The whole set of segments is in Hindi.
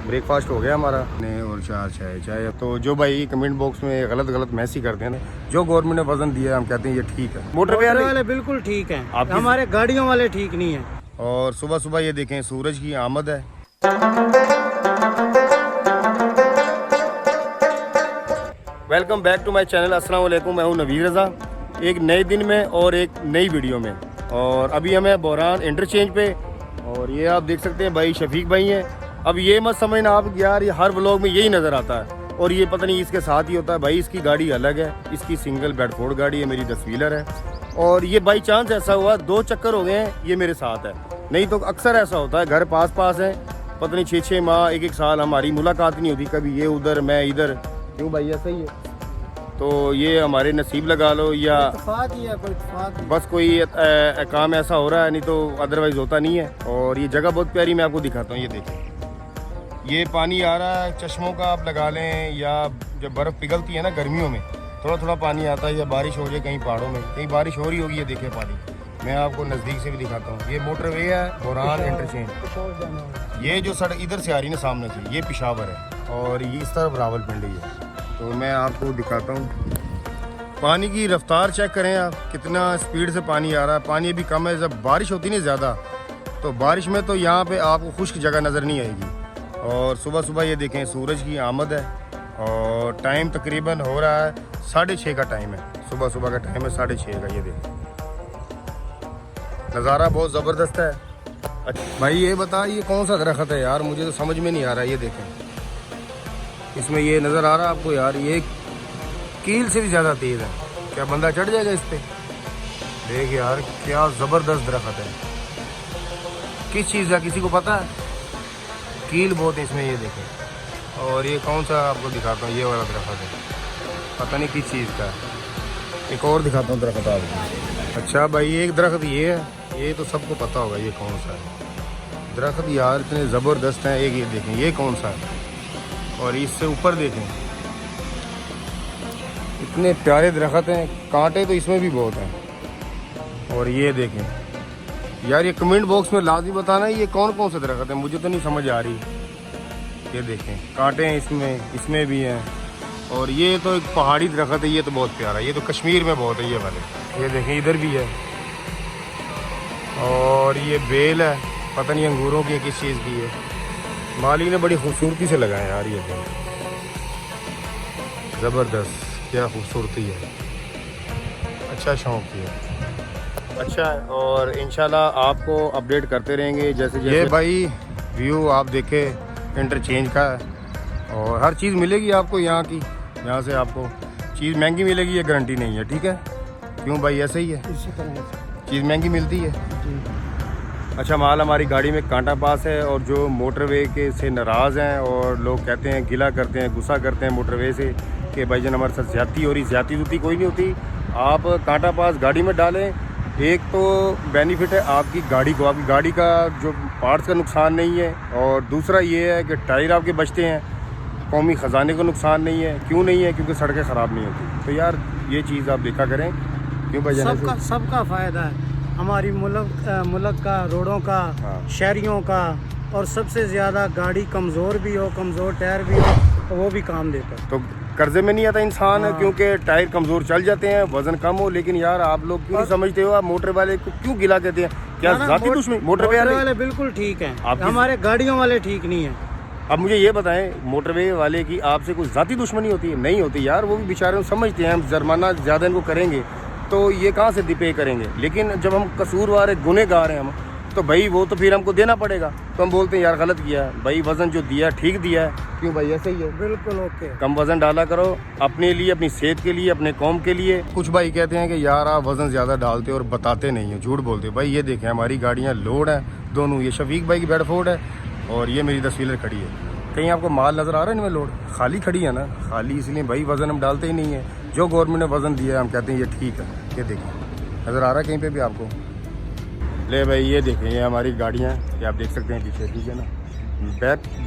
ब्रेकफास्ट हो गया हमारा और 4 चाय। तो जो भाई कमेंट बॉक्स में गलत मैसेज ही करते हैं ना, जो गवर्नमेंट ने वजन दिया है हम कहते हैं ये ठीक है। मोटरवे वाले बिल्कुल ठीक है, हमारे गाड़ियों वाले ठीक नहीं है। और सुबह सुबह ये देखें सूरज की आमद है। Welcome back to my channel. अस्सलाम वालेकुम, मैं हूँ नवीर रज़ा, एक नए दिन में और एक नई वीडियो में। और अभी हम हैं बोरान इंटरचेंज पे और ये आप देख सकते हैं भाई शफीक भाई हैं। अब ये मत समझना आप यार, ये हर व्लॉग में यही नज़र आता है और ये पता नहीं इसके साथ ही होता है। भाई इसकी गाड़ी अलग है, इसकी सिंगल बेडफोर्ड गाड़ी है, मेरी 10 व्हीलर है। और ये बाई चांस ऐसा हुआ 2 चक्कर हो गए हैं ये मेरे साथ है, नहीं तो अक्सर ऐसा होता है घर पास है, पता नहीं 6-6 माह 1-1 साल हमारी मुलाकात नहीं होती, कभी ये उधर मैं इधर। क्यों भाई ऐसा ही है? तो ये हमारे नसीब लगा लो या बस कोई काम ऐसा हो रहा है, नहीं तो अदरवाइज होता नहीं है। और ये जगह बहुत प्यारी, मैं आपको दिखाता हूँ। ये देखें, ये पानी आ रहा है चश्मों का, आप लगा लें, या जब बर्फ़ पिघलती है ना गर्मियों में थोड़ा थोड़ा पानी आता है, या बारिश हो जाए कहीं पहाड़ों में, कहीं बारिश हो रही होगी। ये देखें पानी, मैं आपको नज़दीक से भी दिखाता हूँ। ये मोटरवे है बोरान इंटरचेंज। ये जो सड़क इधर से आ रही है ना सामने से, ये पिशावर है और ये इस तरफ रावलपिंडी है। तो मैं आपको दिखाता हूँ पानी की रफ्तार चेक करें आप, कितना स्पीड से पानी आ रहा है। पानी अभी कम है, जब बारिश होती नहीं ज़्यादा तो बारिश में तो यहाँ पे आपको खुश्क जगह नज़र नहीं आएगी। और सुबह सुबह ये देखें सूरज की आमद है और टाइम तकरीबन हो रहा है 6:30 का टाइम है, सुबह सुबह का टाइम है 6:30 का। ये देखें नज़ारा बहुत ज़बरदस्त है। अच्छा भाई ये बता, ये कौन सा दरख्त है यार, मुझे तो समझ में नहीं आ रहा। ये देखें इसमें ये नज़र आ रहा है आपको यार, ये कील से भी ज़्यादा तेज़ है। क्या बंदा चढ़ जाएगा इस पर? देख यार क्या ज़बरदस्त दरख्त है। किस चीज़ का किसी को पता है? कील बहुत है इसमें, ये देखें। और ये कौन सा आपको दिखाता हूँ, ये वाला दरख्त है, पता नहीं किस चीज़ का है। एक और दिखाता हूँ दरख्त आपको। अच्छा भाई एक दरख्त ये है, ये तो सबको पता होगा ये कौन सा है। दरख्त यार इतने ज़बरदस्त हैं। एक ये देखें, ये कौन सा है, और इससे ऊपर देखें इतने प्यारे दरख्त हैं, कांटे तो इसमें भी बहुत हैं। और ये देखें यार, ये कमेंट बॉक्स में लाजमी बताना ये कौन कौन से दरख्त हैं, मुझे तो नहीं समझ आ रही। ये देखें कांटे हैं इसमें भी हैं। और ये तो एक पहाड़ी दरख्त है, ये तो बहुत प्यारा है, ये तो कश्मीर में बहुत है ये वाले। ये देखें इधर भी है। और ये बेल है, पता नहीं अंगूरों की किस चीज़ की है, माली ने बड़ी खूबसूरती से लगाए यार। ये ज़बरदस्त, क्या खूबसूरती है। अच्छा शौक है, अच्छा। और इंशाल्लाह आपको अपडेट करते रहेंगे जैसे जैसे। ये भाई व्यू आप देखें इंटरचेंज का है और हर चीज़ मिलेगी आपको यहाँ की। यहाँ से आपको चीज़ महंगी मिलेगी ये गारंटी नहीं है, ठीक है? क्यों भाई ऐसे ही है, चीज़ महंगी मिलती है। अच्छा माल हमारी गाड़ी में कांटा पास है और जो मोटरवे के से नाराज़ हैं और लोग कहते हैं, गिला करते हैं, गुस्सा करते हैं मोटरवे से कि भाईजान हमारे साथ ज़्यादती हो रही। ज़्यादती होती कोई नहीं होती। आप कांटा पास गाड़ी में डालें, एक तो बेनिफिट है आपकी गाड़ी को, आपकी गाड़ी का जो पार्ट्स का नुकसान नहीं है। और दूसरा ये है कि टायर आपके बचते हैं, कौमी ख़जाने को नुकसान नहीं है। क्यों नहीं है? क्योंकि सड़कें ख़राब नहीं होती। तो यार ये चीज़ आप देखा करें। क्यों भाईजान सबका फ़ायदा है, हमारी मुल्क का, रोडों का, शहरियों का। और सबसे ज़्यादा गाड़ी कमज़ोर भी हो, कमज़ोर टायर भी हो तो वो भी काम देता है। तो कर्जे में नहीं आता इंसान, क्योंकि टायर कमज़ोर चल जाते हैं, वज़न कम हो। लेकिन यार आप लोग क्यों नहीं समझते हो, आप मोटर वाले को क्यों गिला कहते हैं? क्या जाती दुश्मनी? मोटरवे वाले बिल्कुल ठीक है, हमारे गाड़ियों वाले ठीक नहीं है। अब मुझे ये बताएं, मोटरवे वाले की आपसे कोई ज़ाती दुश्मनी होती है? नहीं होती यार, वो भी बेचारे समझते हैं हम जुर्माना ज़्यादा इनको करेंगे तो ये कहाँ से पे करेंगे। लेकिन जब हम कसूरवार है, गुनहगार हैं हम, तो भाई वो तो फिर हमको देना पड़ेगा। तो हम बोलते हैं यार गलत किया है भाई, वज़न जो दिया ठीक दिया है। क्यों भाई ऐसे ही है? बिल्कुल ओके। कम वज़न डाला करो अपने लिए, अपनी सेहत के लिए, अपने कौम के लिए। कुछ भाई कहते हैं कि यार आप वज़न ज़्यादा डालते हो और बताते नहीं हो, झूठ बोलते हो। भाई ये देखें हमारी गाड़ियाँ लोड है दोनों, ये शफीक भाई की बेडफोर्ड है और ये मेरी 10 व्हीलर खड़ी है। कहीं आपको माल नज़र आ रहा है इनमें? लोड खाली खड़ी है ना, खाली इसलिए भाई वज़न हम डालते ही नहीं है। जो गवर्नमेंट ने वज़न दिया है हम कहते हैं ये ठीक है। ये देखें नज़र आ रहा है कहीं पे भी आपको? ले भाई ये देखें, ये हमारी गाड़ियाँ, ये आप देख सकते हैं पीछे, ठीक है ना?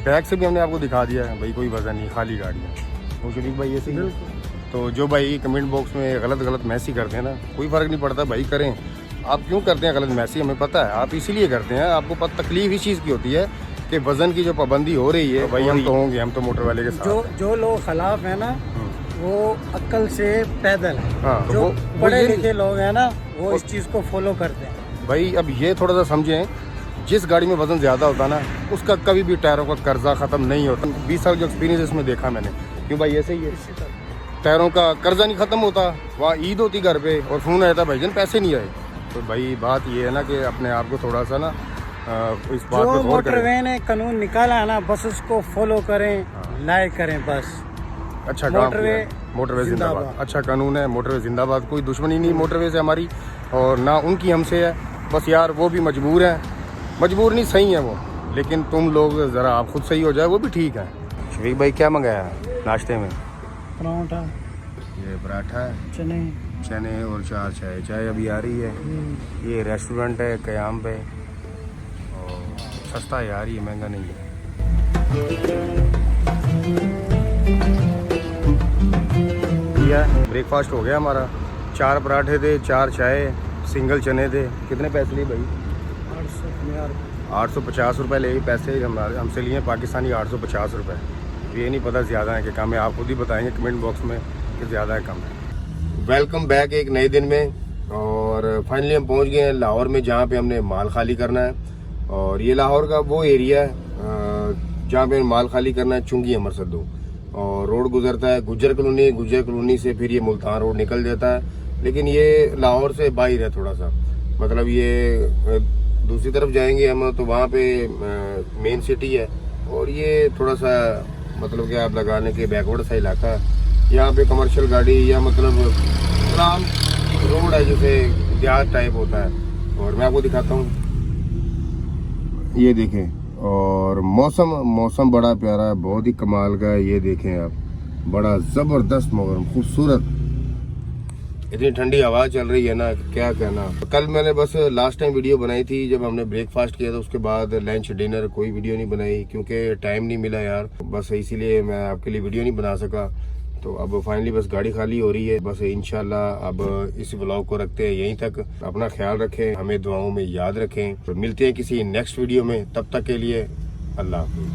बैक से भी हमने आपको दिखा दिया है भाई, कोई वज़न नहीं, खाली गाड़ियाँ। वो शफीक भाई ऐसे ही। तो जो भाई कमेंट बॉक्स में गलत मैसेज करते हैं ना, कोई फ़र्क नहीं पड़ता भाई, करें। आप क्यों करते हैं गलत मैसेज? हमें पता है आप इसीलिए करते हैं, आपको तकलीफ इस चीज़ की होती है कि वजन की जो पाबंदी हो रही है भाई हम तो होंगे, हम तो मोटर वाले के साथ। जो लोग खिलाफ है ना वो अक्ल से पैदल है। हाँ, तो जो वो पढ़े ये लिखे लोग हैं ना वो इस चीज़ को फॉलो करते हैं। भाई अब ये थोड़ा सा समझें, जिस गाड़ी में वजन ज़्यादा होता ना उसका कभी भी टायरों का कर्जा ख़त्म नहीं होता। 20 साल जो एक्सपीरियंस इसमें देखा मैंने। क्यों भाई ऐसे ही है, इसी तरह टायरों का कर्जा नहीं ख़त्म होता। वहाँ ईद होती घर पे और फ़ोन आया था भाईजान पैसे नहीं आए। तो भाई बात ये है ना कि अपने आप को थोड़ा सा ना इस बात जो पर गौर करें। मोटरवे ने कानून निकाला है ना बस उसको फॉलो करें, लाइक करें बस। अच्छा काम किया है। मोटरवे मोटरवे जिंदाबाद। जिंदाबाद। अच्छा कानून है, मोटरवे जिंदाबाद। कोई दुश्मनी नहीं मोटरवे से हमारी और ना उनकी हमसे है। बस यार वो भी मजबूर हैं, मजबूर नहीं सही है वो, लेकिन तुम लोग ज़रा आप खुद सही हो जाए वो भी ठीक है। शफीक भाई क्या मंगाया नाश्ते में? पराठा, ये पराठा है, चने। चने और 4 चाय। चाय अभी आ रही है। ये रेस्टोरेंट है कयाम पे और सस्ता है यार, ये महंगा नहीं है। ब्रेकफास्ट हो गया हमारा। 4 पराठे थे, 4 चाय, सिंगल चने थे। कितने पैसे लिए भाई? 850 रुपये ले पैसे हमसे लिए पाकिस्तानी 850 रुपये। ये नहीं पता ज़्यादा है कि कम है, आप खुद ही बताएंगे कमेंट बॉक्स में कि ज़्यादा है कम है। वेलकम बैक एक नए दिन में। और फाइनली हम पहुंच गए हैं लाहौर में, जहां पे हमने माल खाली करना है। और ये लाहौर का वो एरिया है जहां पे माल खाली करना है, चुंगी अमर सद्दू। और रोड गुजरता है गुज्जर कॉलोनी, गुज्जर कॉलोनी से फिर ये मुल्तान रोड निकल जाता है। लेकिन ये लाहौर से बाहर है थोड़ा सा, मतलब ये दूसरी तरफ जाएंगे हम तो वहाँ पे मेन सिटी है। और ये थोड़ा सा मतलब कि आप लगाने के बैकवर्ड सा इलाका है। यहाँ पे कमर्शियल गाड़ी या मतलब आराम रोड है जैसे देहात टाइप होता है। और मैं आपको दिखाता हूँ, ये देखें। और मौसम बड़ा प्यारा है, बहुत ही कमाल का है। ये देखें आप, बड़ा ज़बरदस्त मौसम, खूबसूरत। इतनी ठंडी हवा चल रही है ना, क्या कहना। कल मैंने बस लास्ट टाइम वीडियो बनाई थी जब हमने ब्रेकफास्ट किया था, उसके बाद लंच डिनर कोई वीडियो नहीं बनाई क्योंकि टाइम नहीं मिला यार, बस इसीलिए मैं आपके लिए वीडियो नहीं बना सका। तो अब फाइनली बस गाड़ी खाली हो रही है। बस इंशाल्लाह अब इस व्लॉग को रखते हैं यहीं तक। अपना ख्याल रखें, हमें दुआओं में याद रखें। तो मिलते हैं किसी नेक्स्ट वीडियो में, तब तक के लिए अल्लाह हाफ़िज़।